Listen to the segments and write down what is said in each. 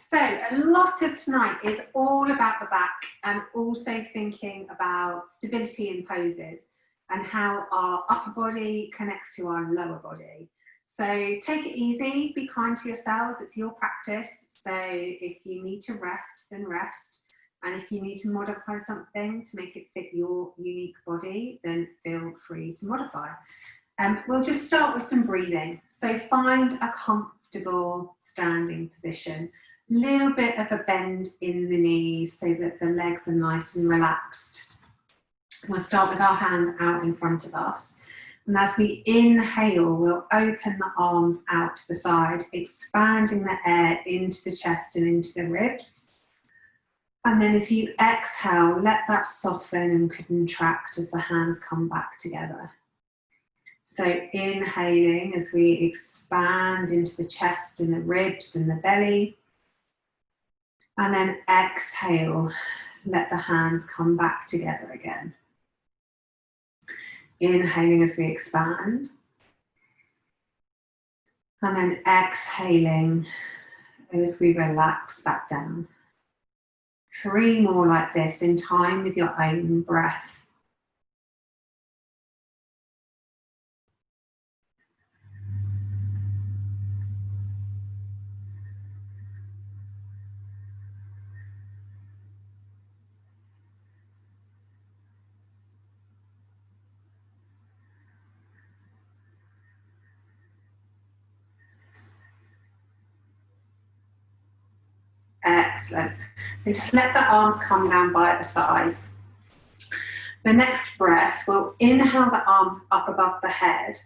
So a lot of tonight is all about the back and also thinking about stability in poses and how our upper body connects to our lower body. So take it easy, be kind to yourselves, it's your practice. So if you need to rest, then rest. And if you need to modify something to make it fit your unique body, then feel free to modify. We'll just start with some breathing. So find a comfortable standing position. Little bit of a bend in the knees so that the legs are nice and relaxed. We'll start with our hands out in front of us. And as we inhale, we'll open the arms out to the side, expanding the air into the chest and into the ribs. And then as you exhale, let that soften and contract as the hands come back together. So inhaling as we expand into the chest and the ribs and the belly. And then exhale, let the hands come back together again. Inhaling as we expand. And then exhaling as we relax back down. 3 more like this in time with your own breath. Excellent. And just let the arms come down by the sides. The next breath, we'll inhale the arms up above the head.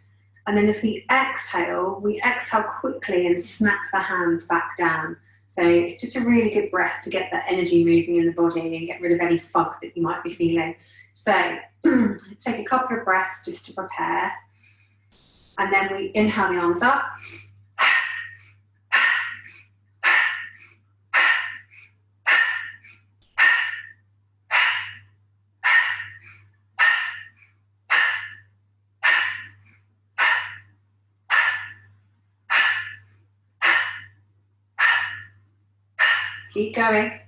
And then as we exhale quickly and snap the hands back down. So it's just a really good breath to get that energy moving in the body and get rid of any fog that you might be feeling. So take a couple of breaths just to prepare. And then we inhale the arms up. Keep going.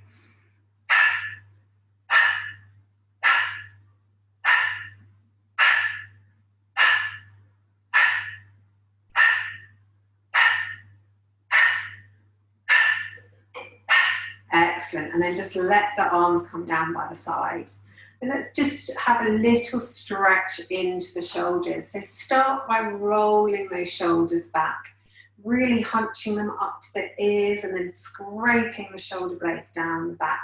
Excellent. And then just let the arms come down by the sides. And let's just have a little stretch into the shoulders. So start by rolling those shoulders back. Really hunching them up to the ears and then scraping the shoulder blades down the back.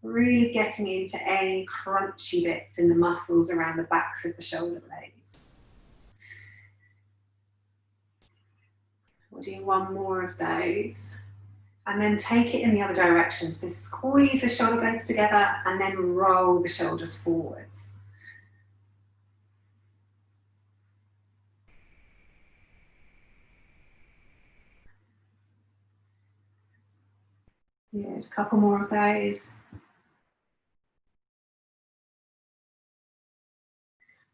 Really getting into any crunchy bits in the muscles around the backs of the shoulder blades. We'll do 1 more of those. And then take it in the other direction. So squeeze the shoulder blades together and then roll the shoulders forwards. Good, a couple more of those.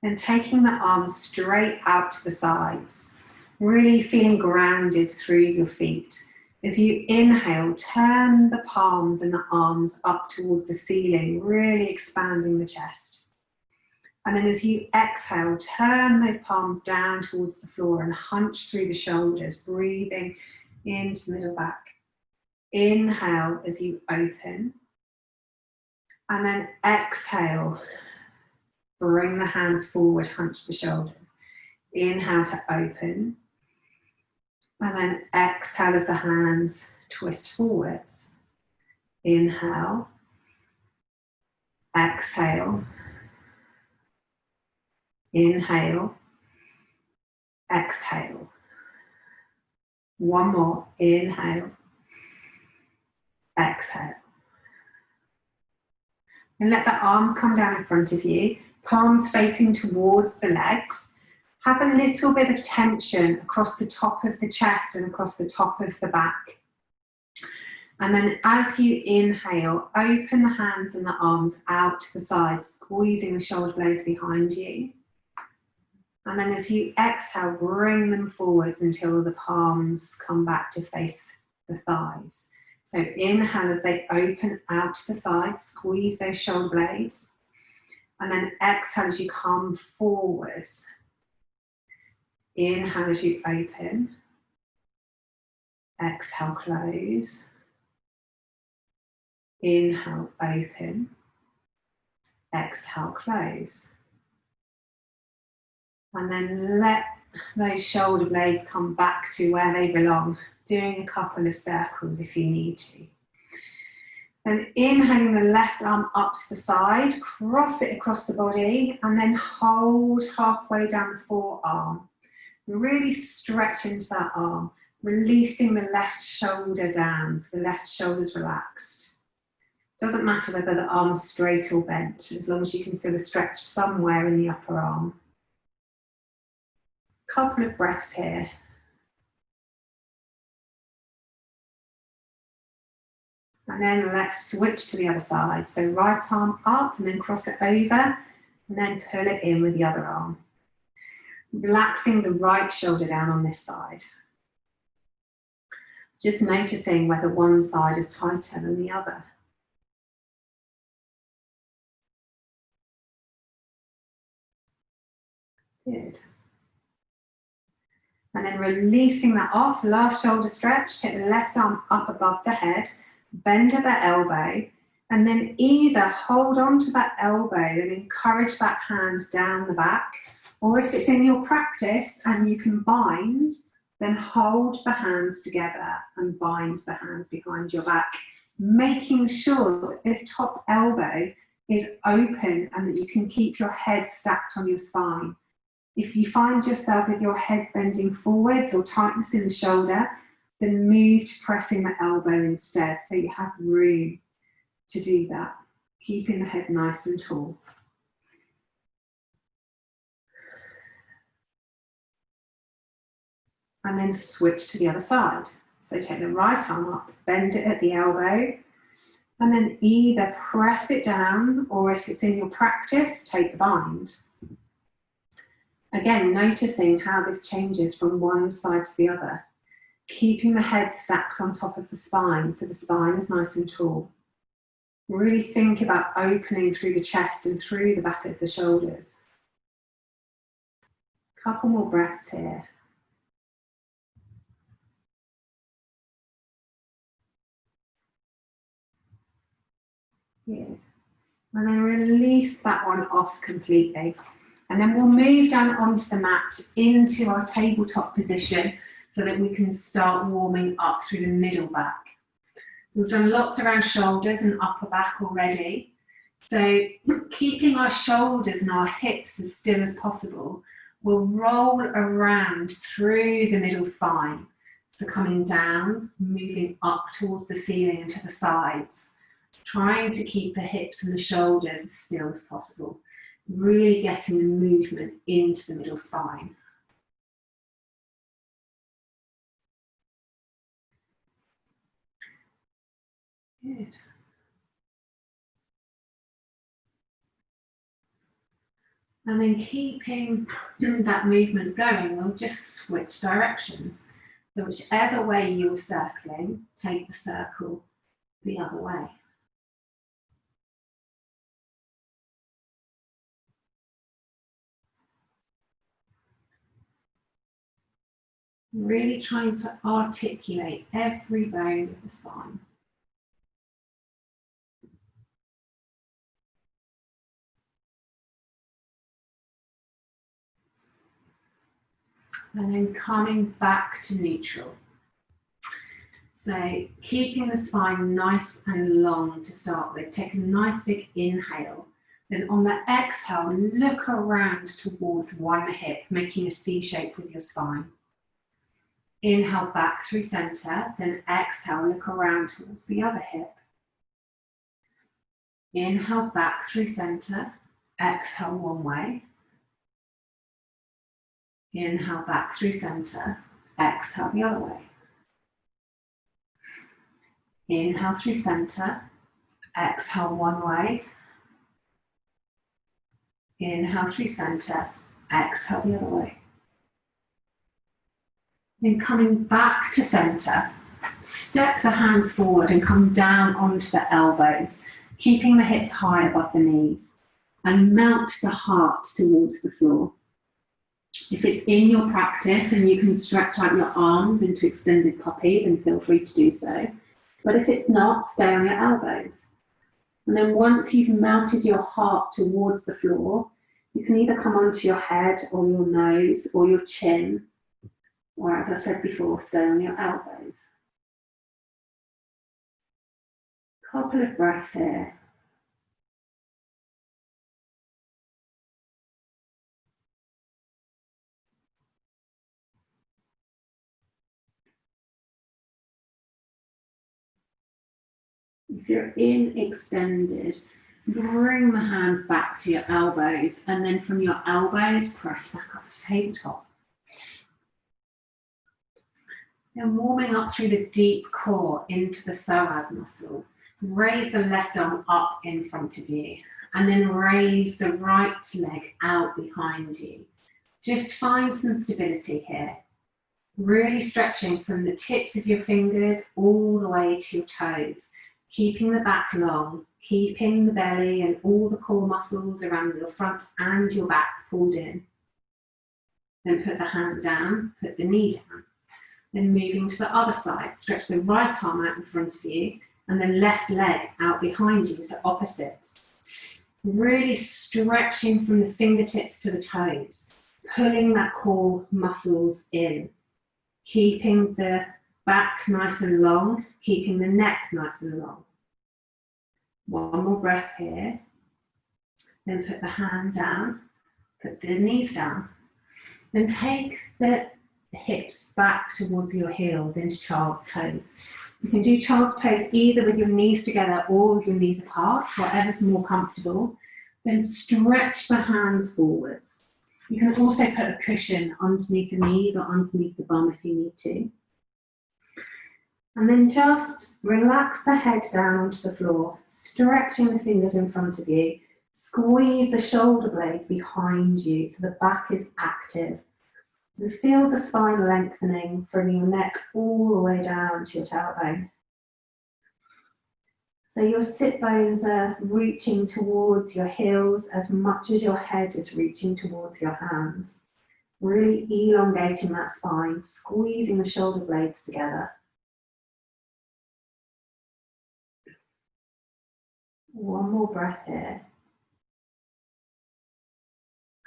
Then taking the arms straight out to the sides, really feeling grounded through your feet. As you inhale, turn the palms and the arms up towards the ceiling, really expanding the chest. And then as you exhale, turn those palms down towards the floor and hunch through the shoulders, breathing into the middle back. Inhale as you open, and then exhale, bring the hands forward, hunch the shoulders. Inhale to open, and then exhale as the hands twist forwards. Inhale, exhale, inhale, exhale. 1 more, inhale, exhale. And let the arms come down in front of you, palms facing towards the legs. Have a little bit of tension across the top of the chest and across the top of the back. And then as you inhale, open the hands and the arms out to the side, squeezing the shoulder blades behind you. And then as you exhale, bring them forwards until the palms come back to face the thighs. So inhale as they open out to the side, squeeze those shoulder blades. And then exhale as you come forwards. Inhale as you open. Exhale, close. Inhale, open. Exhale, close. And then let those shoulder blades come back to where they belong, doing a couple of circles if you need to. Then inhaling the left arm up to the side, cross it across the body, and then hold halfway down the forearm. Really stretch into that arm, releasing the left shoulder down, so the left shoulder's relaxed. Doesn't matter whether the arm's straight or bent, as long as you can feel a stretch somewhere in the upper arm. Couple of breaths here. And then let's switch to the other side. So right arm up and then cross it over and then pull it in with the other arm. Relaxing the right shoulder down on this side. Just noticing whether one side is tighter than the other. Good. And then releasing that off, last shoulder stretch, take the left arm up above the head, bend at the elbow, and then either hold on to that elbow and encourage that hand down the back, or if it's in your practice and you can bind, then hold the hands together and bind the hands behind your back, making sure that this top elbow is open and that you can keep your head stacked on your spine. If you find yourself with your head bending forwards or tightness in the shoulder, then move to pressing the elbow instead, so you have room to do that, keeping the head nice and tall. And then switch to the other side. So take the right arm up, bend it at the elbow, and then either press it down, or if it's in your practice, take the bind. Again, noticing how this changes from one side to the other, keeping the head stacked on top of the spine so the spine is nice and tall. Really think about opening through the chest and through the back of the shoulders. Couple more breaths here. Good. And then release that one off completely. And then we'll move down onto the mat into our tabletop position so that we can start warming up through the middle back. We've done lots around shoulders and upper back already. So keeping our shoulders and our hips as still as possible, we'll roll around through the middle spine. So coming down, moving up towards the ceiling and to the sides, trying to keep the hips and the shoulders as still as possible. Really getting the movement into the middle spine. Good. And then keeping that movement going, we'll just switch directions. So whichever way you're circling, take the circle the other way. Really trying to articulate every bone of the spine. And then coming back to neutral. So keeping the spine nice and long to start with. Take a nice big inhale. Then on the exhale, look around towards one hip, making a C shape with your spine. Inhale back through center, then exhale, look around towards the other hip. Inhale back through center, exhale one way. Inhale back through center, exhale the other way. Inhale through center, exhale one way. Inhale through center, exhale the other way. Then coming back to center, Step the hands forward and come down onto the elbows, keeping the hips high above the knees, and mount the heart towards the floor. If it's in your practice and you can stretch out your arms into extended puppy, then feel free to do so. But if it's not, stay on your elbows. And then once you've mounted your heart towards the floor, you can either come onto your head or your nose or your chin, or as I said before, stay on your elbows. Couple of breaths here. If you're in extended, bring the hands back to your elbows, and then from your elbows, press back up to tabletop. Then warming up through the deep core into the psoas muscle. Raise the left arm up in front of you, and then raise the right leg out behind you. Just find some stability here. Really stretching from the tips of your fingers all the way to your toes. Keeping the back long, keeping the belly and all the core muscles around your front and your back pulled in. Then put the hand down, put the knee down. Then moving to the other side, stretch the right arm out in front of you and the left leg out behind you, so opposites. Really stretching from the fingertips to the toes, pulling that core muscles in, keeping the back nice and long, keeping the neck nice and long. One more breath here. Then put the hand down, put the knees down. Then take the hips back towards your heels into child's pose. You can do child's pose either with your knees together or with your knees apart, whatever's more comfortable. Then stretch the hands forwards. You can also put a cushion underneath the knees or underneath the bum if you need to. And then just relax the head down onto the floor, stretching the fingers in front of you. Squeeze the shoulder blades behind you so the back is active. And feel the spine lengthening from your neck all the way down to your tailbone. So your sit bones are reaching towards your heels as much as your head is reaching towards your hands. Really elongating that spine, squeezing the shoulder blades together. One more breath here.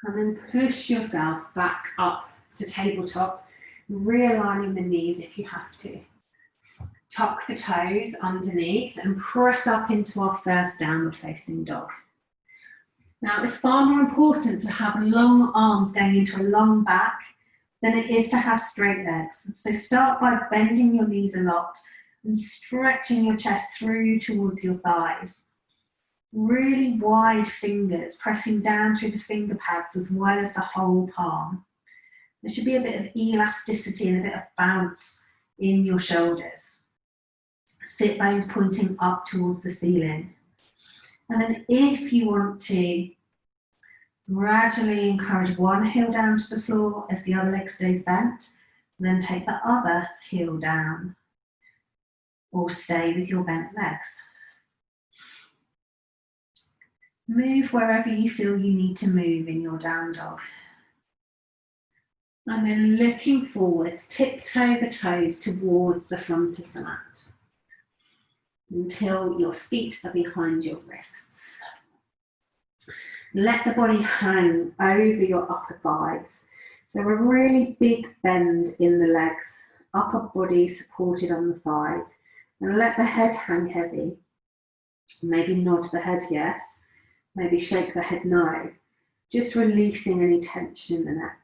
And then push yourself back up to tabletop, realigning the knees if you have to. Tuck the toes underneath and press up into our first downward facing dog. Now, it's far more important to have long arms going into a long back than it is to have straight legs. So start by bending your knees a lot and stretching your chest through towards your thighs. Really wide fingers, pressing down through the finger pads as well as the whole palm. There should be a bit of elasticity and a bit of bounce in your shoulders. Sit bones pointing up towards the ceiling. And then if you want to, gradually encourage one heel down to the floor as the other leg stays bent, and then take the other heel down, or stay with your bent legs. Move wherever you feel you need to move in your down dog. And then looking forwards, tiptoe the toes towards the front of the mat until your feet are behind your wrists. Let the body hang over your upper thighs. So a really big bend in the legs, upper body supported on the thighs, and let the head hang heavy. Maybe nod the head yes, maybe shake the head no, just releasing any tension in the neck.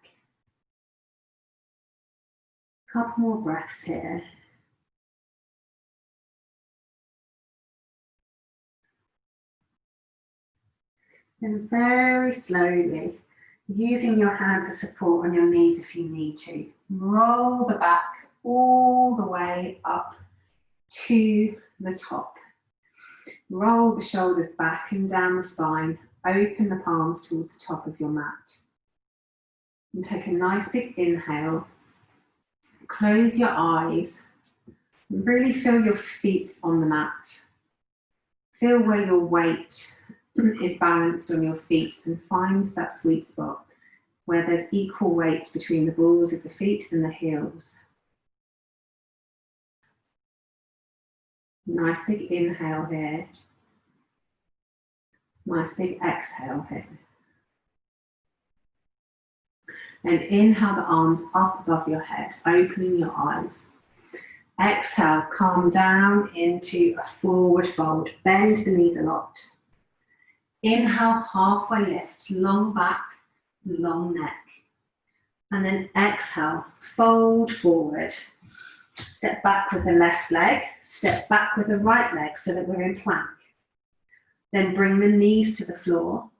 Couple more breaths here. And very slowly, using your hands as support on your knees if you need to, roll the back all the way up to the top. Roll the shoulders back and down the spine, open the palms towards the top of your mat. And take a nice big inhale, close your eyes, Really feel your feet on the mat. Feel where your weight is balanced on your feet and find that sweet spot where there's equal weight between the balls of the feet and the heels. Nice big inhale here. Nice big exhale here. And inhale the arms up above your head, opening your eyes. Exhale, calm down into a forward fold. Bend the knees a lot. Inhale, halfway lift, long back, long neck. And then exhale, fold forward. Step back with the left leg, step back with the right leg so that we're in plank. Then bring the knees to the floor,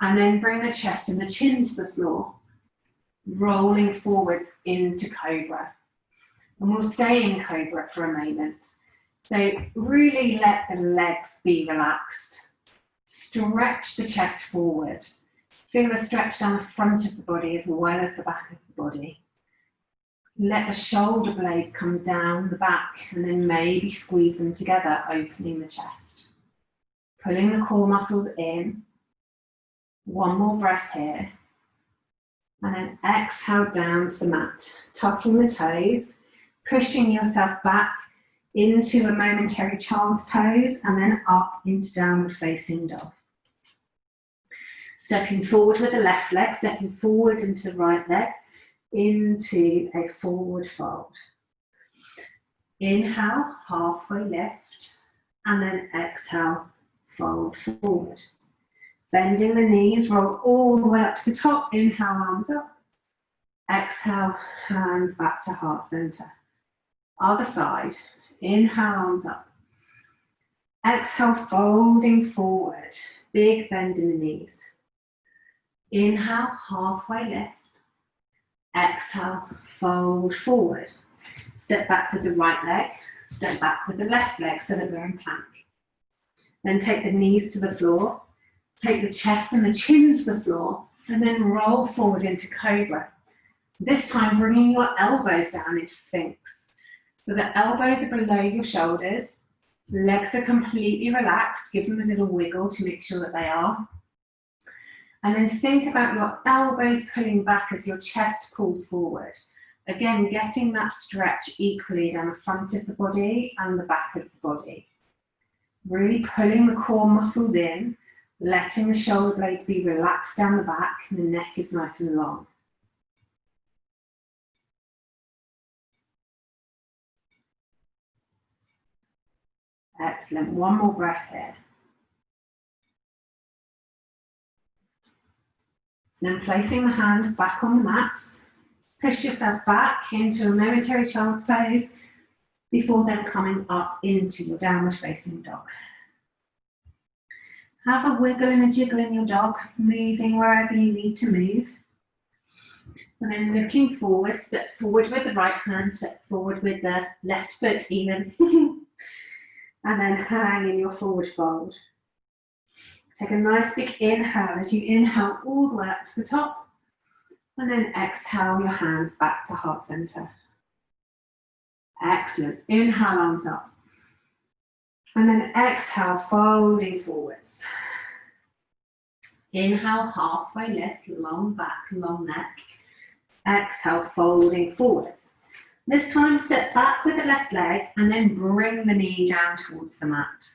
and then bring the chest and the chin to the floor, rolling forwards into cobra. And we'll stay in cobra for a moment. So really let the legs be relaxed. Stretch the chest forward. Feel the stretch down the front of the body as well as the back of the body. Let the shoulder blades come down the back and then maybe squeeze them together, opening the chest. Pulling the core muscles in. One more breath here. And then exhale down to the mat, tucking the toes, pushing yourself back into a momentary child's pose and then up into downward facing dog. Stepping forward with the left leg, stepping forward into the right leg, into a forward fold. Inhale, halfway lift, and then exhale, fold forward. Bending the knees, roll all the way up to the top. Inhale, arms up. Exhale, hands back to heart center. Other side. Inhale, arms up. Exhale, folding forward. Big bend in the knees. Inhale, halfway lift. Exhale, fold forward. Step back with the right leg. Step back with the left leg so that we're in plank. Then take the knees to the floor. Take the chest and the chin to the floor and then roll forward into cobra. This time bringing your elbows down into sphinx. So the elbows are below your shoulders, legs are completely relaxed, give them a little wiggle to make sure that they are. And then think about your elbows pulling back as your chest pulls forward. Again, getting that stretch equally down the front of the body and the back of the body. Really pulling the core muscles in, letting the shoulder blades be relaxed down the back and the neck is nice and long. Excellent. One more breath here. Then placing the hands back on the mat, push yourself back into a momentary child's pose before then coming up into your downward facing dog. Have a wiggle and a jiggle in your dog, moving wherever you need to move. And then looking forward, step forward with the right hand, step forward with the left foot even. And then hang in your forward fold. Take a nice big inhale as you inhale all the way up to the top. And then exhale your hands back to heart center. Excellent. Inhale, arms up. And then exhale, folding forwards. Inhale, halfway lift, long back, long neck. Exhale, folding forwards. This time, step back with the left leg and then bring the knee down towards the mat.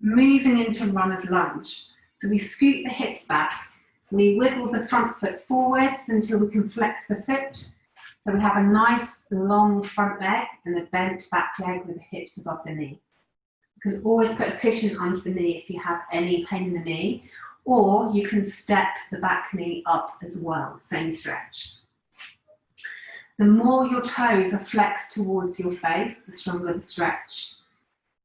Moving into runner's lunge. So we scoot the hips back. We wiggle the front foot forwards until we can flex the foot. So we have a nice long front leg and a bent back leg with the hips above the knee. You can always put a cushion under the knee if you have any pain in the knee, or you can step the back knee up as well, same stretch. The more your toes are flexed towards your face, the stronger the stretch.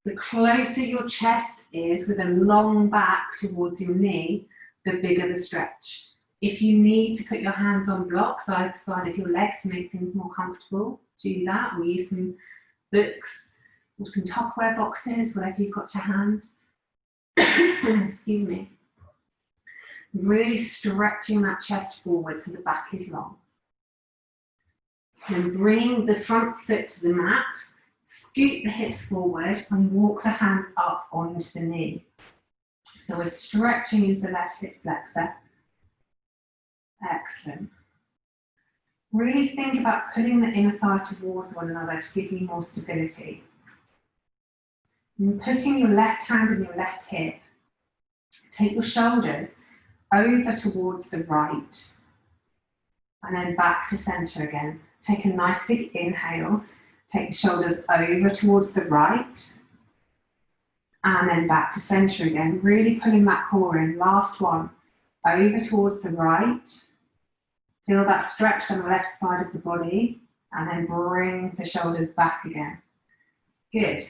The closer your chest is with a long back towards your knee, the bigger the stretch. If you need to put your hands on blocks either side of your leg to make things more comfortable, do that. We'll use some books or some Tupperware boxes, whatever you've got to hand. Excuse me. Really stretching that chest forward so the back is long. Then bring the front foot to the mat, Scoot the hips forward and walk the hands up onto the knee. So we're stretching into the left hip flexor. Excellent. Really think about pulling the inner thighs towards one another to give you more stability. And putting your left hand on your left hip, take your shoulders over towards the right and then back to center again. Take a nice big inhale, take the shoulders over towards the right and then back to center again, really pulling that core in. Last one, over towards the right, feel that stretch on the left side of the body and then bring the shoulders back again. Good.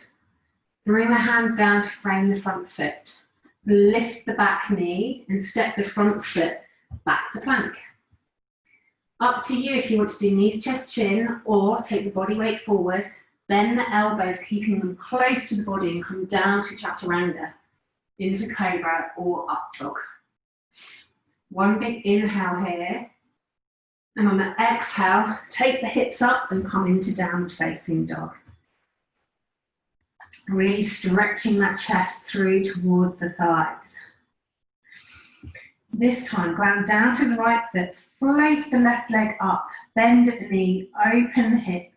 Bring the hands down to frame the front foot. Lift the back knee and step the front foot back to plank. Up to you if you want to do knees, chest, chin, or take the body weight forward, bend the elbows, keeping them close to the body and come down to chaturanga, into cobra or up dog. One big inhale here, and on the exhale, take the hips up and come into downward facing dog. Really stretching that chest through towards the thighs. This time, ground down to the right foot, float the left leg up, bend at the knee, open the hip,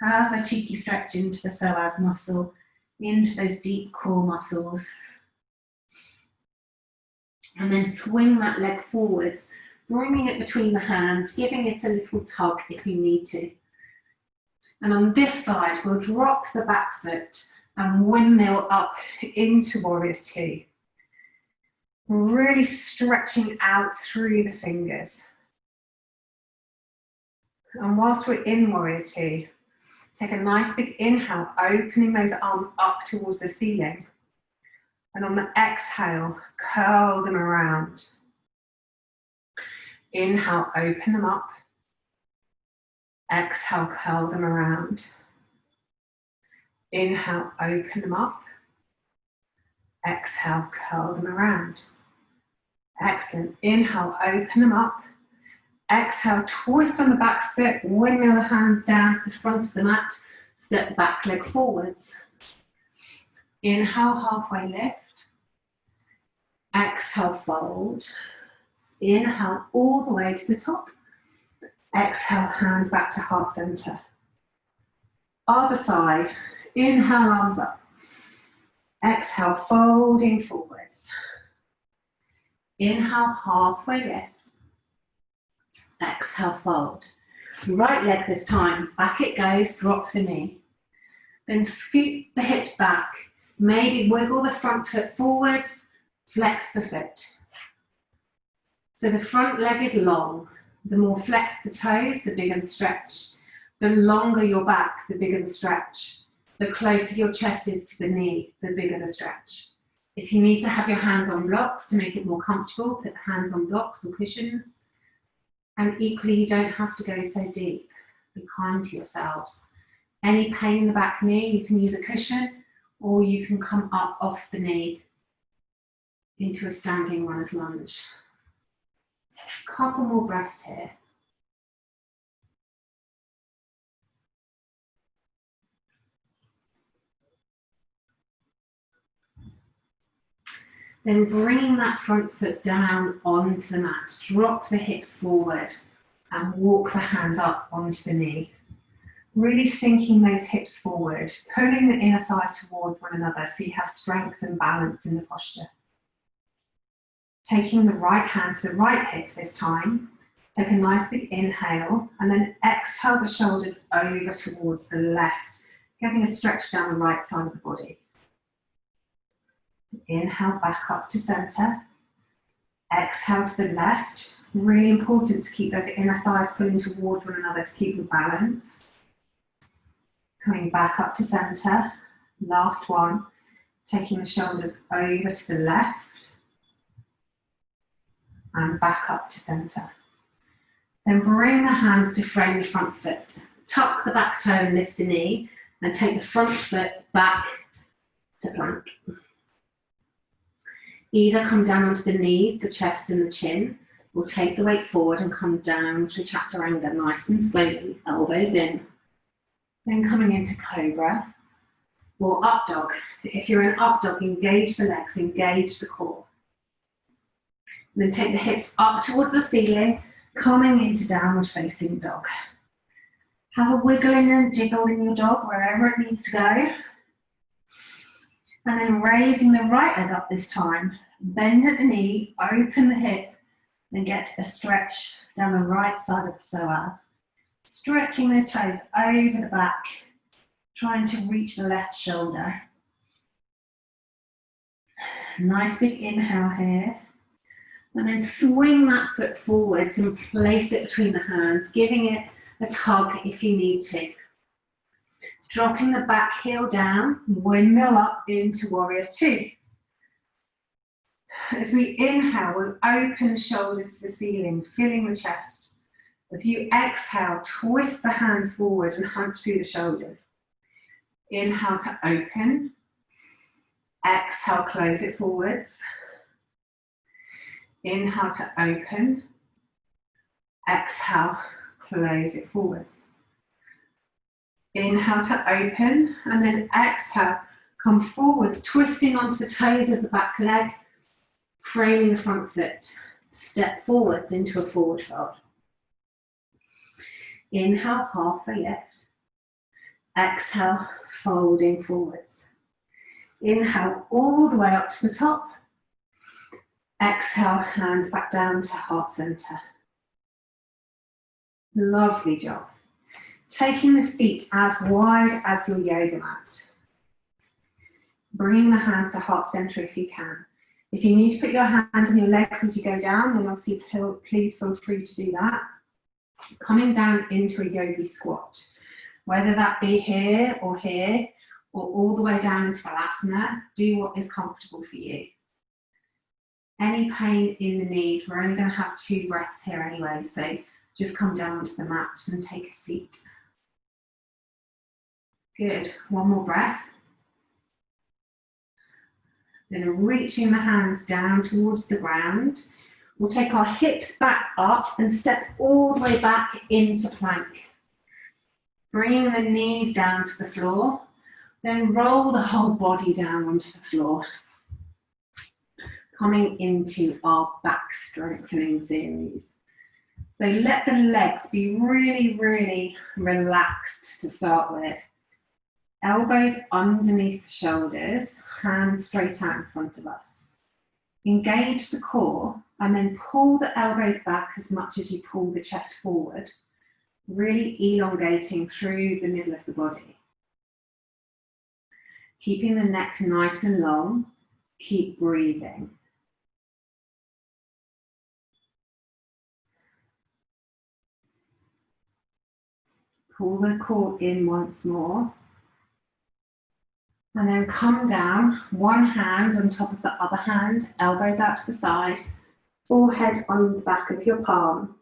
have a cheeky stretch into the psoas muscle, into those deep core muscles. And then swing that leg forwards, bringing it between the hands, giving it a little tug if you need to. And on this side, we'll drop the back foot and windmill up into warrior two. Really stretching out through the fingers. And whilst we're in warrior two, take a nice big inhale, opening those arms up towards the ceiling. And on the exhale, curl them around. Inhale, open them up. Exhale, curl them around. Inhale, open them up. Exhale, curl them around. Excellent. Inhale, open them up. Exhale, twist on the back foot, windmill the hands down to the front of the mat, step the back leg forwards. Inhale, halfway lift. Exhale, fold. Inhale, all the way to the top. Exhale, hands back to heart center. Other side. Inhale, arms up. Exhale, folding forwards. Inhale, halfway lift. Exhale, fold. Right leg this time. Back it goes, drop the knee. Then scoot the hips back. Maybe wiggle the front foot forwards, flex the foot. So the front leg is long. The more flex the toes, the bigger the stretch. The longer your back, the bigger the stretch. The closer your chest is to the knee, the bigger the stretch. If you need to have your hands on blocks to make it more comfortable, put the hands on blocks or cushions. And equally, you don't have to go so deep. Be kind to yourselves. Any pain in the back knee, you can use a cushion, or you can come up off the knee into a standing runner's lunge. Couple more breaths here. Then bringing that front foot down onto the mat, drop the hips forward and walk the hands up onto the knee. Really sinking those hips forward, pulling the inner thighs towards one another so you have strength and balance in the posture. Taking the right hand to the right hip this time, take a nice big inhale and then exhale the shoulders over towards the left, getting a stretch down the right side of the body. Inhale back up to center. Exhale to the left. Really important to keep those inner thighs pulling towards one another to keep the balance. Coming back up to center. Last one. Taking the shoulders over to the left. And back up to center. Then bring the hands to frame the front foot. Tuck the back toe and lift the knee. And take the front foot back to plank. Either come down onto the knees, the chest and the chin, or take the weight forward and come down through chaturanga nice and slowly, elbows in. Then coming into cobra or up dog. If you're in up dog, engage the legs, engage the core. And then take the hips up towards the ceiling, coming into downward facing dog. Have a wiggling and jiggle in your dog wherever it needs to go. And then raising the right leg up this time. Bend at the knee, open the hip, and get a stretch down the right side of the psoas. Stretching those toes over the back, trying to reach the left shoulder. Nice big inhale here. And then swing that foot forwards and place it between the hands, giving it a tug if you need to. Dropping the back heel down, windmill up into warrior two. As we inhale, we'll open the shoulders to the ceiling, filling the chest. As you exhale, twist the hands forward and hunch through the shoulders. Inhale to open. Exhale, close it forwards. Inhale to open. Exhale, close it forwards. Inhale to open, and then exhale, come forwards, twisting onto the toes of the back leg, framing the front foot. Step forwards into a forward fold. Inhale, halfway lift. Exhale, folding forwards. Inhale all the way up to the top. Exhale, hands back down to heart center. Lovely job. Taking the feet as wide as your yoga mat. Bringing the hands to heart center if you can. If you need to put your hands on your legs as you go down, then obviously please feel free to do that. Coming down into a yogi squat, whether that be here, or all the way down into Balasana, do what is comfortable for you. Any pain in the knees, we're only going to have 2 breaths here anyway, so just come down to the mat and take a seat. Good, one more breath. Then reaching the hands down towards the ground. We'll take our hips back up and step all the way back into plank. Bringing the knees down to the floor, then roll the whole body down onto the floor. Coming into our back strengthening series. So let the legs be really, really relaxed to start with. Elbows underneath the shoulders, hands straight out in front of us. Engage the core and then pull the elbows back as much as you pull the chest forward, really elongating through the middle of the body. Keeping the neck nice and long, keep breathing. Pull the core in once more. And then come down, one hand on top of the other hand, elbows out to the side, forehead on the back of your palm.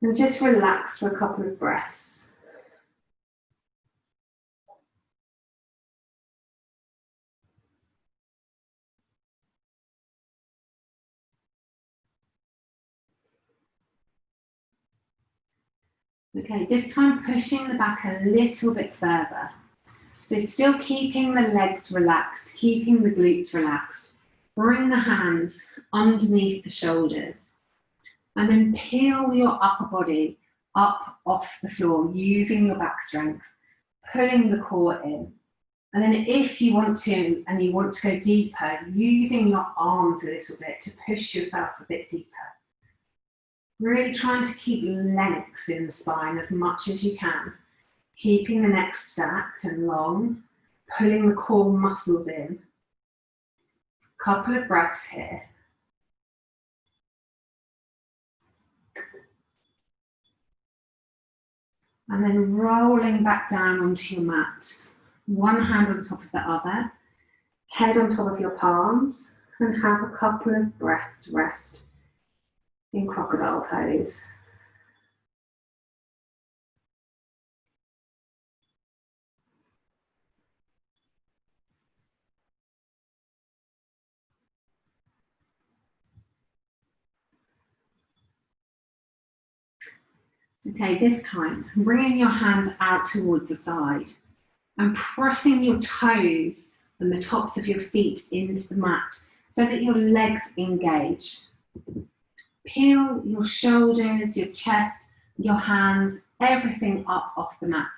And just relax for a couple of breaths. Okay, this time pushing the back a little bit further. So still keeping the legs relaxed, keeping the glutes relaxed. Bring the hands underneath the shoulders. And then peel your upper body up off the floor using your back strength, pulling the core in. And then if you want to, and you want to go deeper, using your arms a little bit to push yourself a bit deeper. Really trying to keep length in the spine as much as you can. Keeping the neck stacked and long, pulling the core muscles in. Couple of breaths here. And then rolling back down onto your mat. One hand on top of the other, head on top of your palms, and have a couple of breaths rest in crocodile pose. Okay, this time, bringing your hands out towards the side and pressing your toes and the tops of your feet into the mat so that your legs engage. Peel your shoulders, your chest, your hands, everything up off the mat.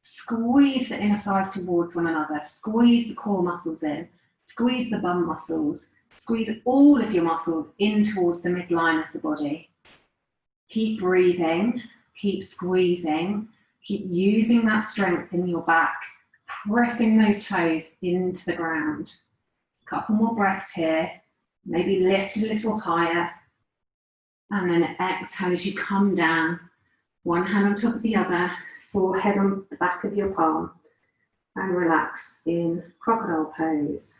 Squeeze the inner thighs towards one another. Squeeze the core muscles in. Squeeze the bum muscles. Squeeze all of your muscles in towards the midline of the body. Keep breathing. Keep squeezing. Keep using that strength in your back. Pressing those toes into the ground. A couple more breaths here. Maybe lift a little higher. And then exhale as you come down. One hand on top of the other. Forehead on the back of your palm. And relax in crocodile pose.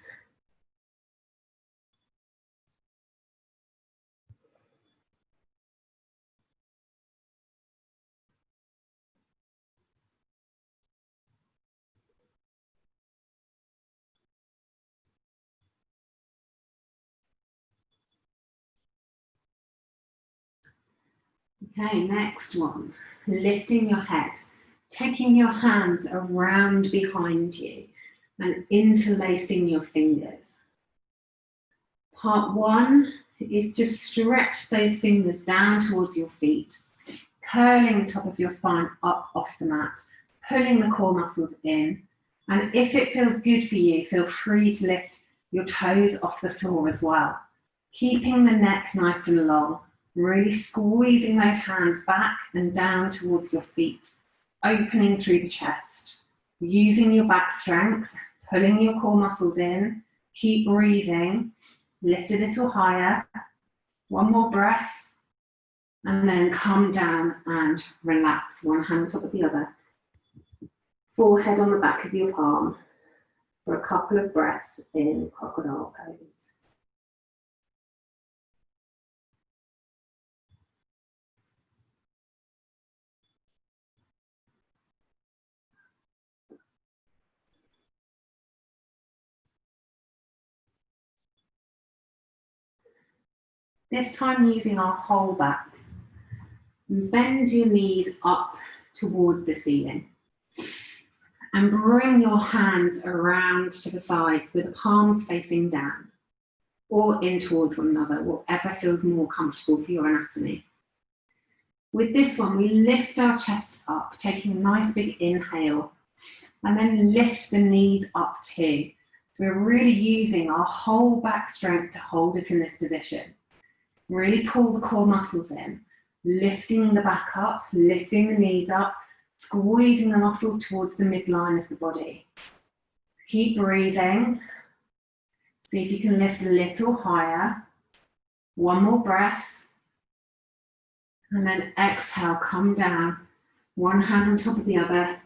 Okay, next one. Lifting your head, taking your hands around behind you and interlacing your fingers. Part one is to stretch those fingers down towards your feet, curling the top of your spine up off the mat, pulling the core muscles in. And if it feels good for you, feel free to lift your toes off the floor as well, keeping the neck nice and long. Really squeezing those hands back and down towards your feet, opening through the chest, using your back strength, pulling your core muscles in, keep breathing, lift a little higher, one more breath, and then come down and relax, one hand on top of the other. Forehead on the back of your palm for a couple of breaths in crocodile pose. This time using our whole back. Bend your knees up towards the ceiling. And bring your hands around to the sides with the palms facing down or in towards one another, whatever feels more comfortable for your anatomy. With this one, we lift our chest up, taking a nice big inhale, and then lift the knees up too. So we're really using our whole back strength to hold us in this position. Really pull the core muscles in, lifting the back up, lifting the knees up, squeezing the muscles towards the midline of the body. Keep breathing. See if you can lift a little higher. One more breath. And then exhale, come down. One hand on top of the other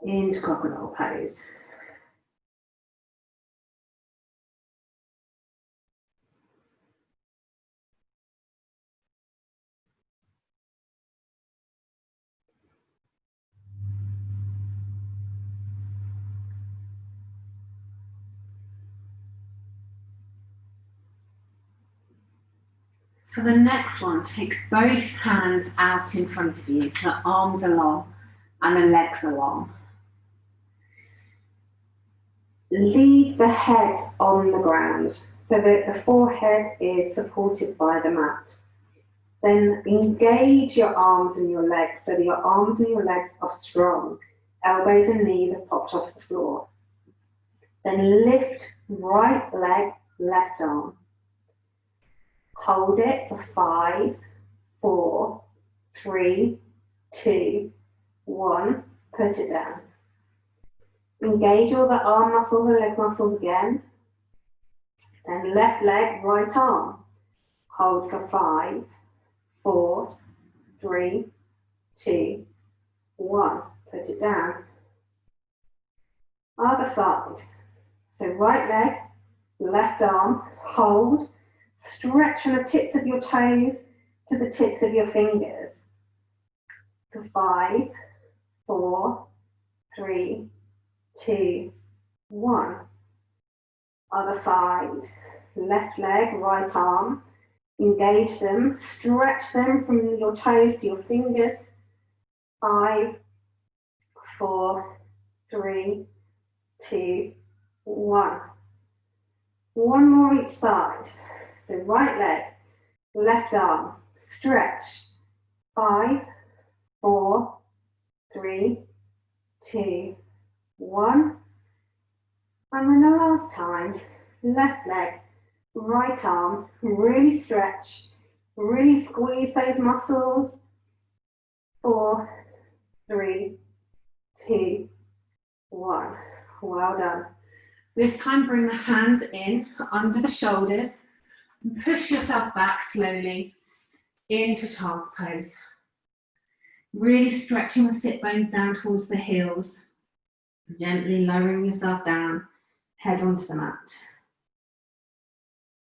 into crocodile pose. For the next one, take both hands out in front of you, so the arms are long and the legs are long. Leave the head on the ground so that the forehead is supported by the mat. Then engage your arms and your legs so that your arms and your legs are strong. Elbows and knees have popped off the floor. Then lift right leg, left arm. Hold it for 5, 4, 3, 2, 1. Put it down. Engage all the arm muscles and leg muscles again. Then left leg, right arm. Hold for 5, 4, 3, 2, 1. Put it down. Other side. So right leg, left arm, hold. Stretch from the tips of your toes to the tips of your fingers. For 5, 4, 3, 2, 1. Other side. Left leg, right arm. Engage them, stretch them from your toes to your fingers. 5, 4, 3, 2, 1. One more each side. So right leg, left arm, stretch. 5, 4, 3, 2, 1. And then the last time, left leg, right arm, really stretch, really squeeze those muscles. 4, 3, 2, 1. Well done. This time bring the hands in under the shoulders and push yourself back slowly into child's pose. Really stretching the sit bones down towards the heels. Gently lowering yourself down, head onto the mat.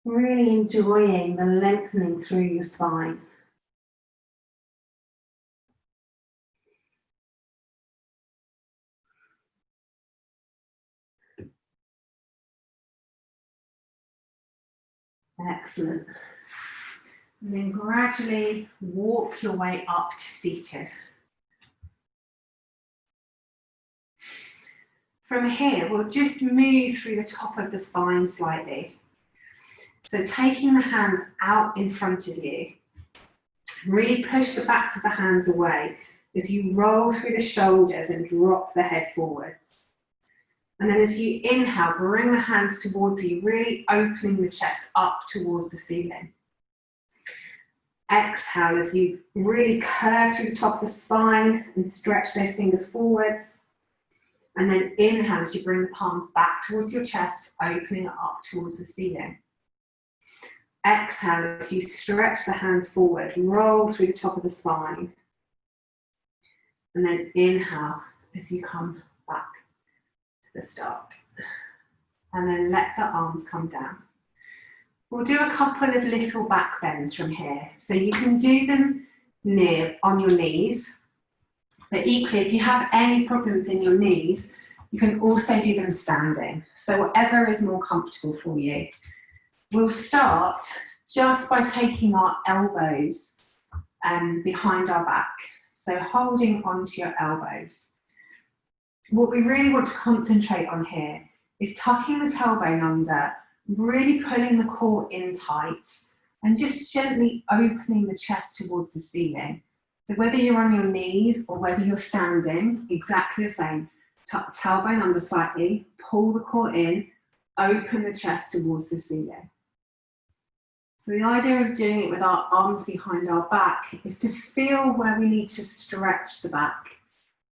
Really enjoying the lengthening through your spine. Excellent. And then gradually walk your way up to seated. From here, we'll just move through the top of the spine slightly. So taking the hands out in front of you, really push the backs of the hands away as you roll through the shoulders and drop the head forwards. And then as you inhale, bring the hands towards you, really opening the chest up towards the ceiling. Exhale as you really curve through the top of the spine and stretch those fingers forwards. And then inhale as you bring the palms back towards your chest, opening it up towards the ceiling. Exhale as you stretch the hands forward, roll through the top of the spine. And then inhale as you come back to the start. And then let the arms come down. We'll do a couple of little back bends from here. So you can do them on your knees. But equally, if you have any problems in your knees, you can also do them standing. So whatever is more comfortable for you. We'll start just by taking our elbows behind our back. So holding onto your elbows. What we really want to concentrate on here is tucking the tailbone under, really pulling the core in tight, and just gently opening the chest towards the ceiling. So whether you're on your knees or whether you're standing, exactly the same. Tuck the tailbone under slightly, pull the core in, open the chest towards the ceiling. So the idea of doing it with our arms behind our back is to feel where we need to stretch the back.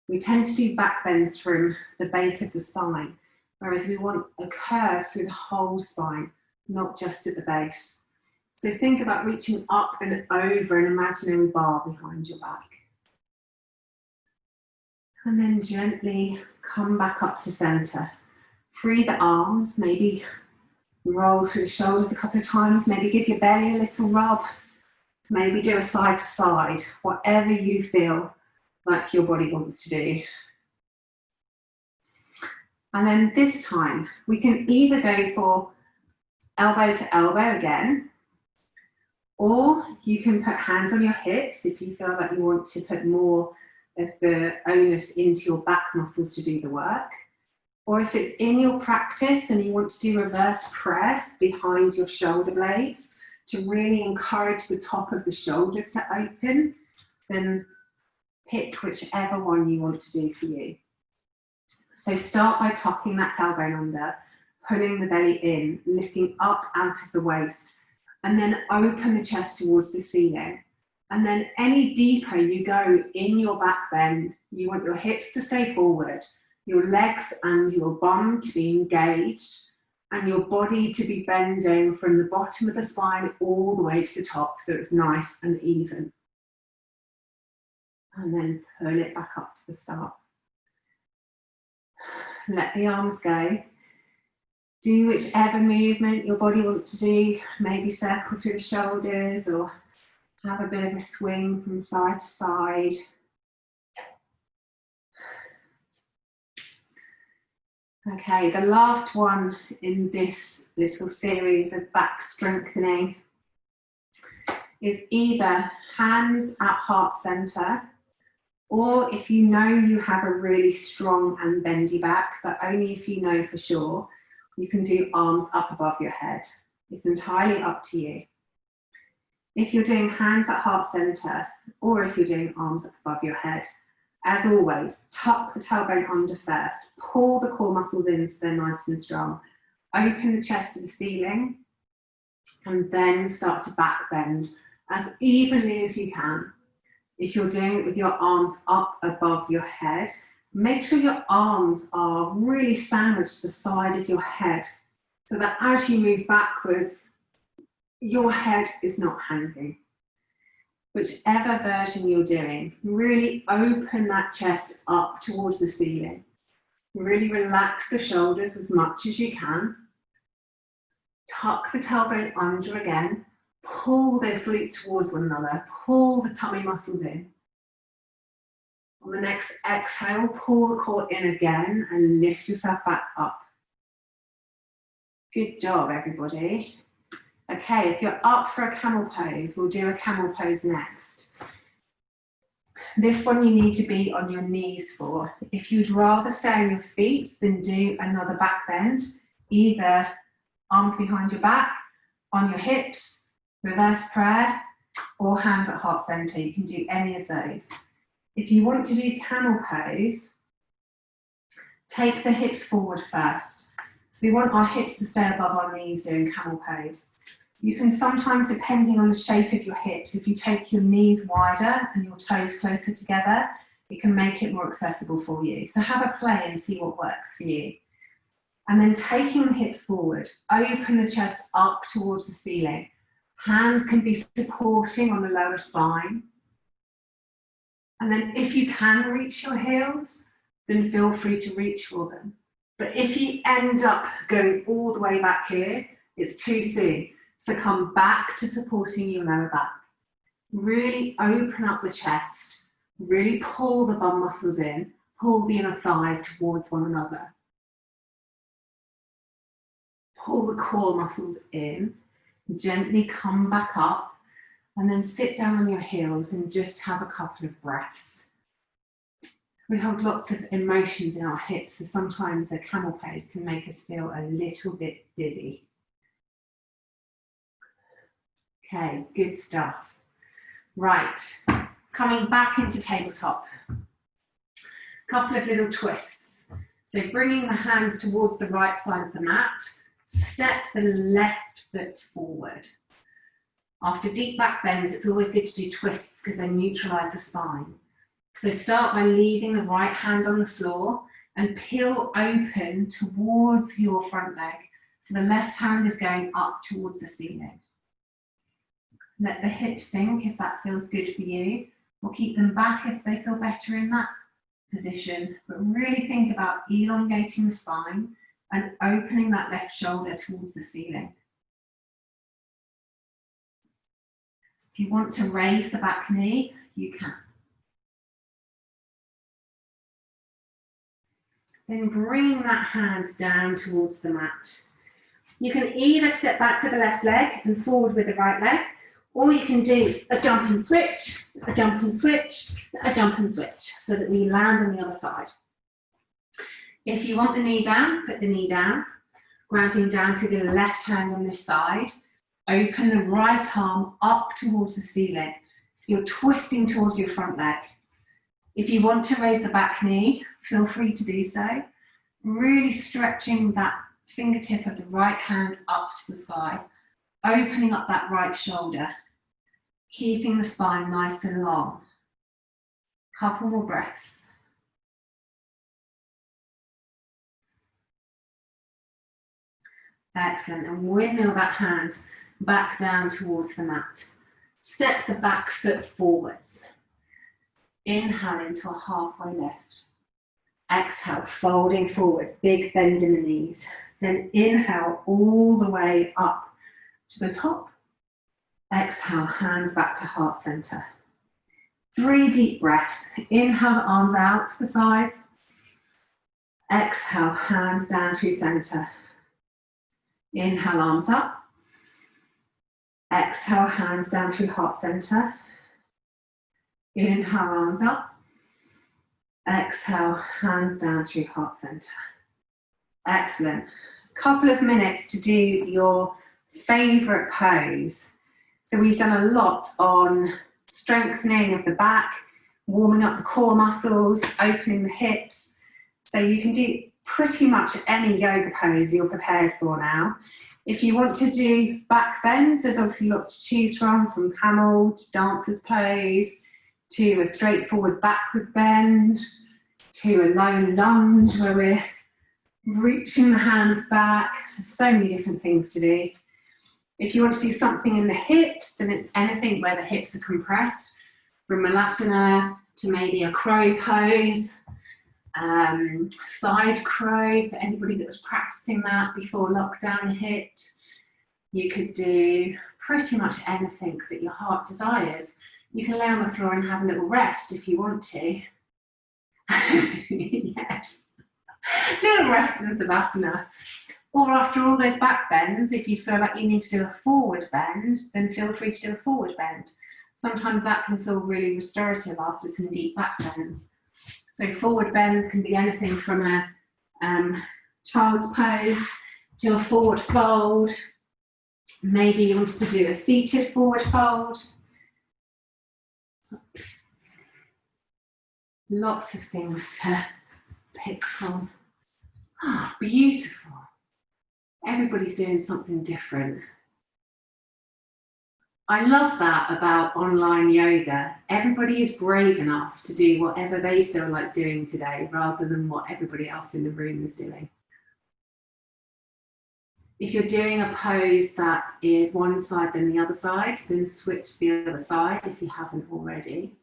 We tend to do back bends from the base of the spine, whereas we want a curve through the whole spine, not just at the base. So think about reaching up and over an imaginary bar behind your back. And then gently come back up to center. Free the arms, maybe roll through the shoulders a couple of times, maybe give your belly a little rub, maybe do a side to side, whatever you feel like your body wants to do. And then this time, we can either go for elbow to elbow again, or you can put hands on your hips if you feel like you want to put more of the onus into your back muscles to do the work. Or if it's in your practice and you want to do reverse prayer behind your shoulder blades to really encourage the top of the shoulders to open, then pick whichever one you want to do for you. So start by tucking that tailbone under, pulling the belly in, lifting up out of the waist, and then open the chest towards the ceiling. And then any deeper you go in your back bend, you want your hips to stay forward, your legs and your bum to be engaged, and your body to be bending from the bottom of the spine all the way to the top, so it's nice and even. And then pull it back up to the start. Let the arms go. Do whichever movement your body wants to do, maybe circle through the shoulders or have a bit of a swing from side to side. Okay, the last one in this little series of back strengthening is either hands at heart center, or if you know you have a really strong and bendy back, but only if you know for sure, you can do arms up above your head. It's entirely up to you. If you're doing hands at heart center, or if you're doing arms up above your head, as always, tuck the tailbone under first, pull the core muscles in so they're nice and strong, open the chest to the ceiling, and then start to back bend as evenly as you can. If you're doing it with your arms up above your head, make sure your arms are really sandwiched to the side of your head so that as you move backwards, your head is not hanging. Whichever version you're doing, really open that chest up towards the ceiling. Really relax the shoulders as much as you can. Tuck the tailbone under again. Pull those glutes towards one another. Pull the tummy muscles in. On the next exhale, pull the core in again and lift yourself back up. Good job, everybody. Okay, if you're up for a camel pose, we'll do a camel pose next. This one you need to be on your knees for. If you'd rather stay on your feet, then do another back bend, either arms behind your back, on your hips, reverse prayer, or hands at heart center. You can do any of those. If you want to do camel pose, take the hips forward first. So we want our hips to stay above our knees doing camel pose. You can sometimes, depending on the shape of your hips, if you take your knees wider and your toes closer together, it can make it more accessible for you. So have a play and see what works for you. And then taking the hips forward, open the chest up towards the ceiling. Hands can be supporting on the lower spine. And then if you can reach your heels, then feel free to reach for them. But if you end up going all the way back here, it's too soon. So come back to supporting your lower back. Really open up the chest. Really pull the bum muscles in. Pull the inner thighs towards one another. Pull the core muscles in. Gently come back up. And then sit down on your heels and just have a couple of breaths. We hold lots of emotions in our hips, so sometimes a camel pose can make us feel a little bit dizzy. Okay, good stuff. Right, coming back into tabletop. Couple of little twists. So bringing the hands towards the right side of the mat, step the left foot forward. After deep back bends, it's always good to do twists because they neutralize the spine. So start by leaving the right hand on the floor and peel open towards your front leg. So the left hand is going up towards the ceiling. Let the hips sink if that feels good for you, or keep them back if they feel better in that position. But really think about elongating the spine and opening that left shoulder towards the ceiling. If you want to raise the back knee, you can. Then bring that hand down towards the mat. You can either step back with the left leg and forward with the right leg, or you can do a jump and switch, a jump and switch, a jump and switch, so that we land on the other side. If you want the knee down, put the knee down, grounding down through the left hand on this side. Open the right arm up towards the ceiling. So you're twisting towards your front leg. If you want to raise the back knee, feel free to do so. Really stretching that fingertip of the right hand up to the sky. Opening up that right shoulder. Keeping the spine nice and long. Couple more breaths. Excellent. And windmill that hand back down towards the mat. Step the back foot forwards. Inhale into a halfway lift. Exhale, folding forward, big bend in the knees. Then inhale all the way up to the top. Exhale, hands back to heart center. 3 deep breaths. Inhale the arms out to the sides. Exhale, hands down through center. Inhale, arms up. Exhale, hands down through heart center. Inhale, arms up. Exhale, hands down through heart center. Excellent. Couple of minutes to do your favorite pose. So we've done a lot on strengthening of the back, warming up the core muscles, opening the hips. So you can do pretty much any yoga pose you're prepared for now. If you want to do back bends, there's obviously lots to choose from camel to dancer's pose, to a straightforward backward bend, to a low lunge where we're reaching the hands back. There's so many different things to do. If you want to do something in the hips, then it's anything where the hips are compressed, from Malasana to maybe a crow pose, side crow for anybody that was practicing that before lockdown hit. You could do pretty much anything that your heart desires. You can lay on the floor and have a little rest if you want to. Yes. Little rest in Savasana. Or after all those back bends, if you feel like you need to do a forward bend, then feel free to do a forward bend. Sometimes that can feel really restorative after some deep back bends. So forward bends can be anything from a child's pose to a forward fold. Maybe you want to do a seated forward fold. Lots of things to pick from. Ah, beautiful. Everybody's doing something different. I love that about online yoga. Everybody is brave enough to do whatever they feel like doing today rather than what everybody else in the room is doing. If you're doing a pose that is one side then the other side, then switch the other side if you haven't already.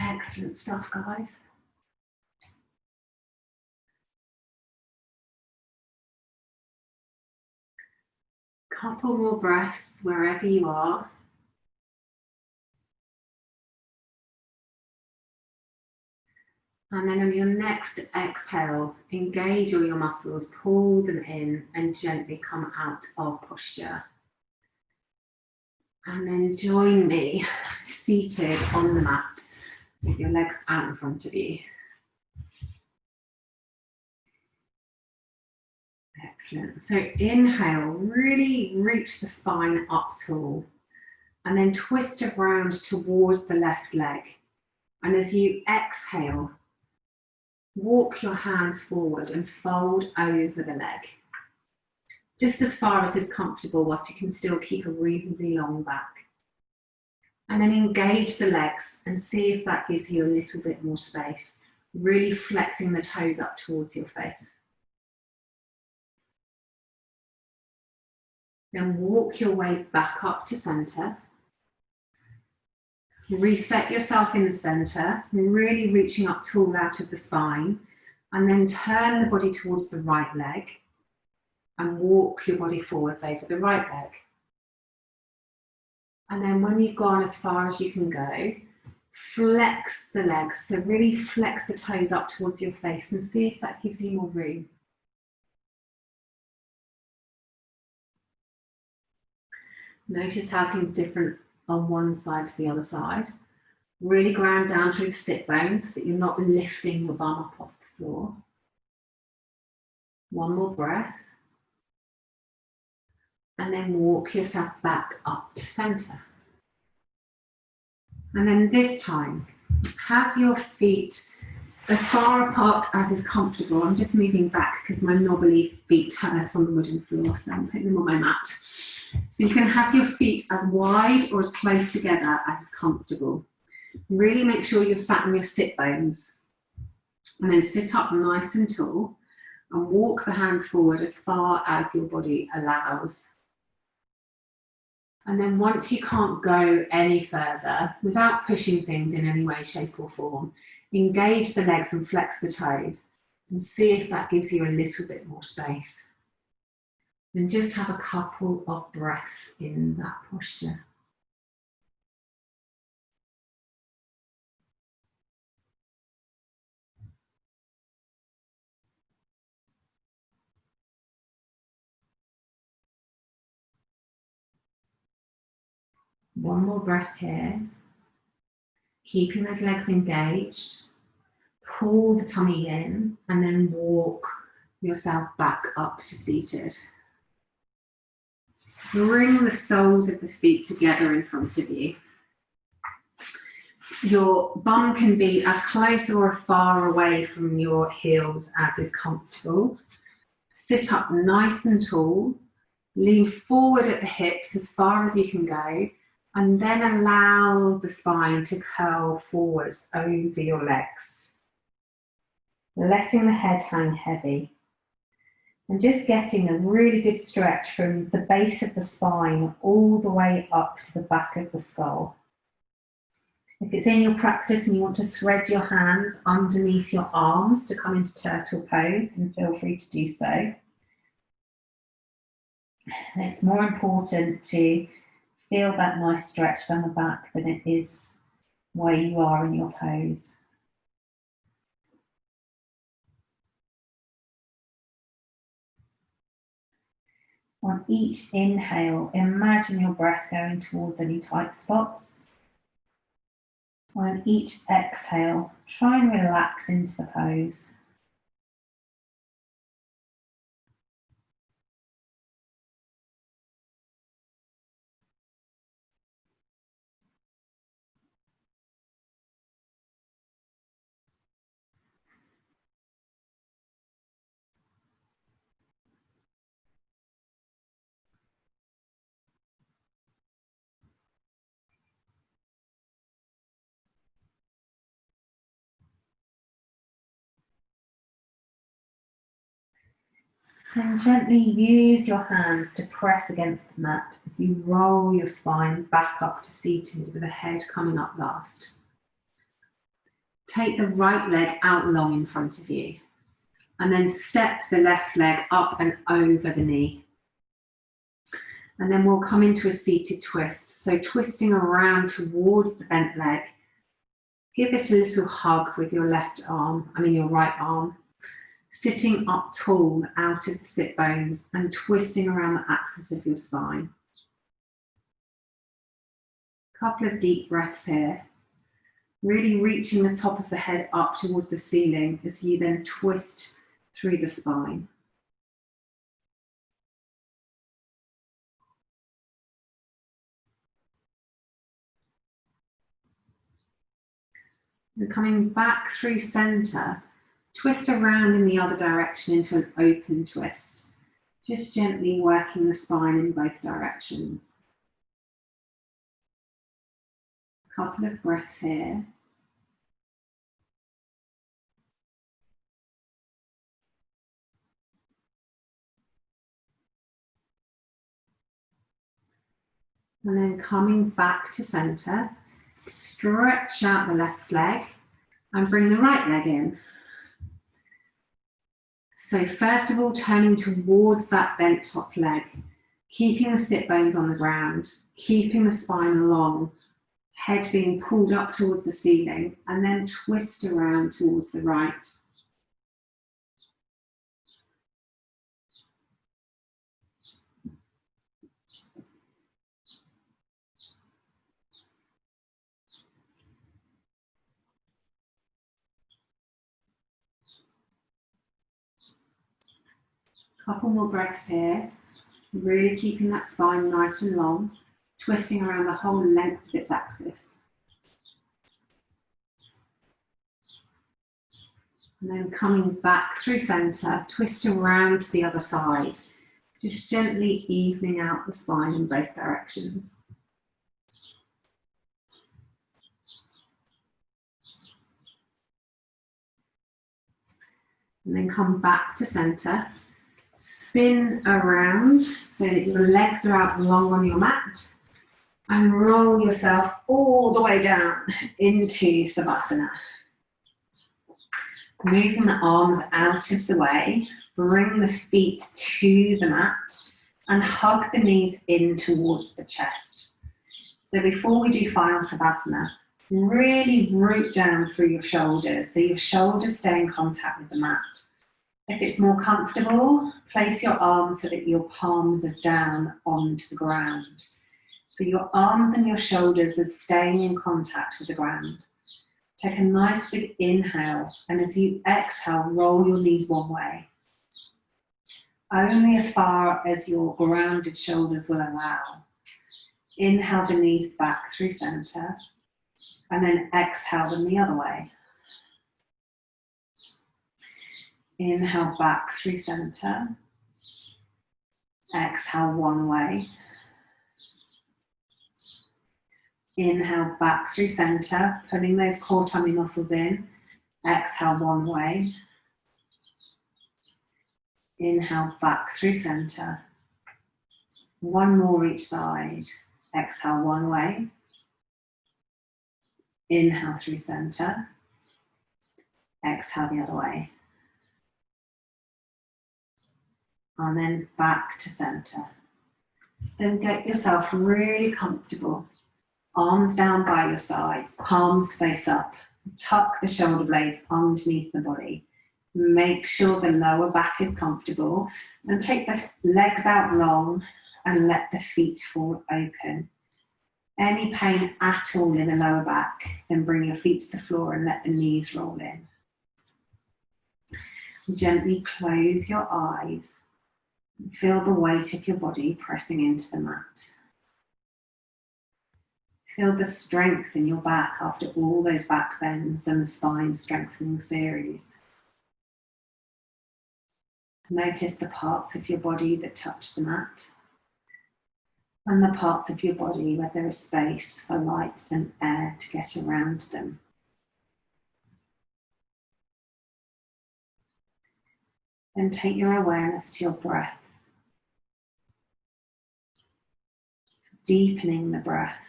Excellent stuff, guys. Couple more breaths wherever you are. And then on your next exhale, engage all your muscles, pull them in and gently come out of posture. And then join me seated on the mat with your legs out in front of you. Excellent. So inhale, really reach the spine up tall. And then twist around towards the left leg. And as you exhale, walk your hands forward and fold over the leg. Just as far as is comfortable whilst you can still keep a reasonably long back. And then engage the legs and see if that gives you a little bit more space, really flexing the toes up towards your face. Then walk your way back up to center. Reset yourself in the center, really reaching up tall out of the spine, and then turn the body towards the right leg and walk your body forwards over the right leg. And then when you've gone as far as you can go, flex the legs. So really flex the toes up towards your face and see if that gives you more room. Notice how things different on one side to the other side. Really ground down through the sit bones so that you're not lifting your bum up off the floor. One more breath. And then walk yourself back up to center. And then this time, have your feet as far apart as is comfortable. I'm just moving back because my knobbly feet hurt on the wooden floor, so I'm putting them on my mat. So you can have your feet as wide or as close together as is comfortable. Really make sure you're sat on your sit bones. And then sit up nice and tall and walk the hands forward as far as your body allows. And then once you can't go any further, without pushing things in any way, shape or form, engage the legs and flex the toes and see if that gives you a little bit more space. And just have a couple of breaths in that posture. One more breath here. Keeping those legs engaged. Pull the tummy in and then walk yourself back up to seated. Bring the soles of the feet together in front of you. Your bum can be as close or as far away from your heels as is comfortable. Sit up nice and tall. Lean forward at the hips as far as you can go, and then allow the spine to curl forwards over your legs. Letting the head hang heavy. And just getting a really good stretch from the base of the spine all the way up to the back of the skull. If it's in your practice and you want to thread your hands underneath your arms to come into turtle pose, then feel free to do so. And it's more important to feel that nice stretch down the back than it is where you are in your pose. On each inhale, imagine your breath going towards any tight spots. On each exhale, try and relax into the pose. And gently use your hands to press against the mat as you roll your spine back up to seated with the head coming up last. Take the right leg out long in front of you and then step the left leg up and over the knee. And then we'll come into a seated twist. So twisting around towards the bent leg. Give it a little hug with your your right arm. Sitting up tall out of the sit bones and twisting around the axis of your spine. Couple of deep breaths here. Really reaching the top of the head up towards the ceiling as you then twist through the spine. And coming back through center, twist around in the other direction into an open twist. Just gently working the spine in both directions. A couple of breaths here. And then coming back to center, stretch out the left leg and bring the right leg in. So first of all, turning towards that bent top leg, keeping the sit bones on the ground, keeping the spine long, head being pulled up towards the ceiling, and then twist around towards the right. Couple more breaths here, really keeping that spine nice and long, twisting around the whole length of its axis. And then coming back through center, twist around to the other side, just gently evening out the spine in both directions. And then come back to center. Spin around so that your legs are out long on your mat and roll yourself all the way down into Savasana. Moving the arms out of the way, bring the feet to the mat and hug the knees in towards the chest. So before we do final Savasana, really root down through your shoulders so your shoulders stay in contact with the mat. If it's more comfortable, place your arms so that your palms are down onto the ground. So your arms and your shoulders are staying in contact with the ground. Take a nice big inhale, and as you exhale, roll your knees one way. Only as far as your grounded shoulders will allow. Inhale the knees back through center, and then exhale them the other way. Inhale back through center. Exhale one way. Inhale back through center, pulling those core tummy muscles in. Exhale one way. Inhale back through center. One more each side. Exhale one way. Inhale through center. Exhale the other way. And then back to center. Then get yourself really comfortable. Arms down by your sides, palms face up. Tuck the shoulder blades underneath the body. Make sure the lower back is comfortable, and take the legs out long and let the feet fall open. Any pain at all in the lower back, then bring your feet to the floor and let the knees roll in. Gently close your eyes. Feel the weight of your body pressing into the mat. Feel the strength in your back after all those back bends and the spine strengthening series. Notice the parts of your body that touch the mat, and the parts of your body where there is space for light and air to get around them. Then take your awareness to your breath, deepening the breath,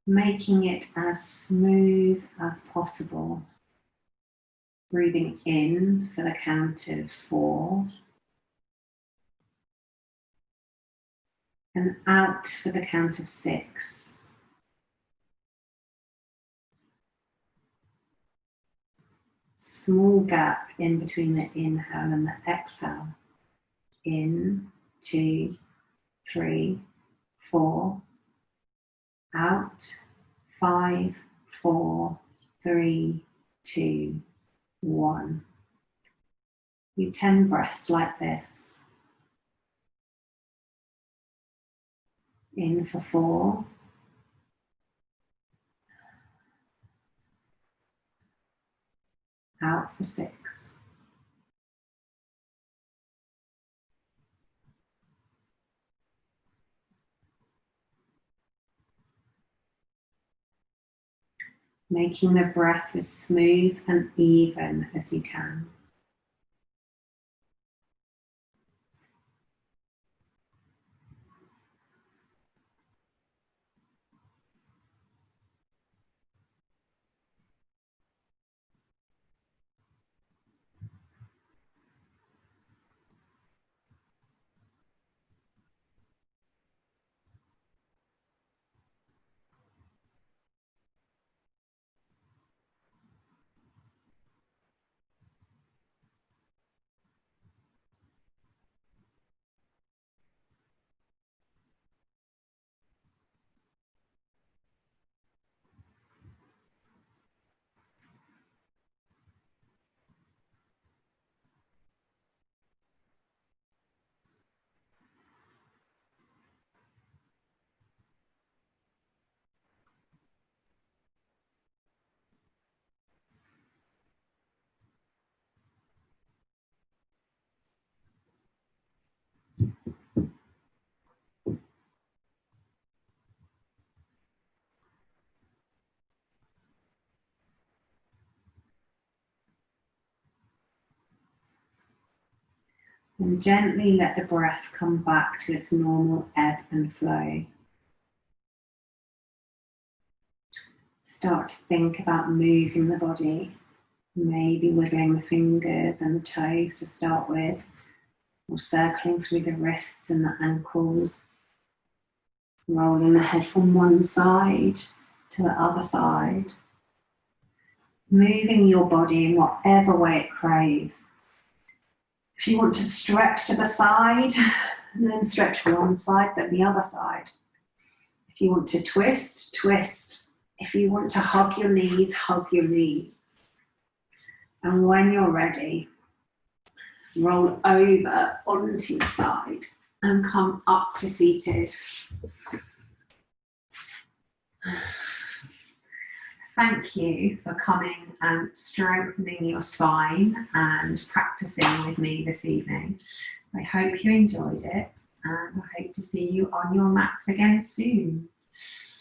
making it as smooth as possible. Breathing in for the count of 4. And out for the count of 6. Small gap in between the inhale and the exhale. In, 2, 3, 4. Out, 5, 4, 3, 2, 1. Do 10 breaths like this. In for 4. Out for 6. Making the breath as smooth and even as you can. And gently let the breath come back to its normal ebb and flow. Start to think about moving the body, maybe wiggling the fingers and the toes to start with, or circling through the wrists and the ankles, rolling the head from one side to the other side, moving your body in whatever way it craves. If you want to stretch to the side, And then stretch one side, then the other side. If you want to twist, twist. If you want to hug your knees, hug your knees. And when you're ready, roll over onto your side and come up to seated. Thank you for coming and strengthening your spine and practicing with me this evening. I hope you enjoyed it, and I hope to see you on your mats again soon.